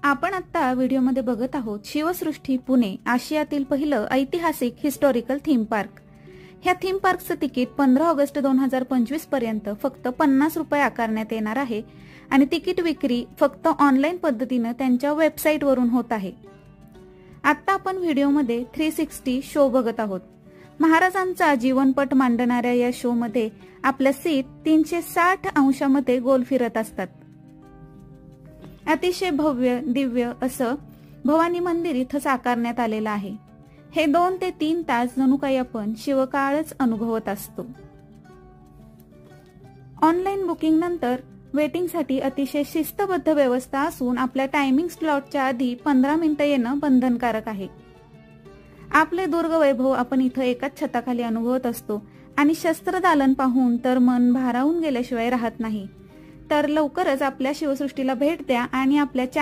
आपण आता व्हिडिओमध्ये बघत आहोत शिवसृष्टी पुणे, आशियातील पहिलं ऐतिहासिक हिस्टॉरिकल थीम पार्क। ह्या थीम पार्कचं तिकीट 15 ऑगस्ट 2025 पर्यंत फक्त 50 रुपये आकारण्यात येणार आहे आणि तिकीट विक्री फक्त ऑनलाईन पद्धतीने त्यांच्या वेबसाईटवरून होत आहे। आता आपण व्हिडिओमध्ये 360 शो बघत आहोत। महाराजांचा जीवनपट मांडणाऱ्या या शो मध्ये आपल्या सीट 360 अंशामध्ये गोल फिरत असतात। अतिशय भव्य दिव्य असं भवानी मंदिर इथं साकारण्यात आलेलं आहे। हे 2 ते 3 तास जणू काही आपण शिवकाळच अनुभवत असतो। ऑनलाईन बुकिंग नंतर वेटिंग साठी अतिशय शिस्तबद्ध व्यवस्था असून आपल्या टायमिंग स्लॉटच्या आधी 15 मिनिटं येणं बंधनकारक आहे। आपले दुर्ग वैभव आपण इथं एकाच छताखाली अनुभवत असतो आणि शस्त्रदालन पाहून तर मन भारावून गेल्याशिवाय राहत नाही। तर लवकरच आपल्या शिवसृष्टीला भेट द्या आणि आपल्या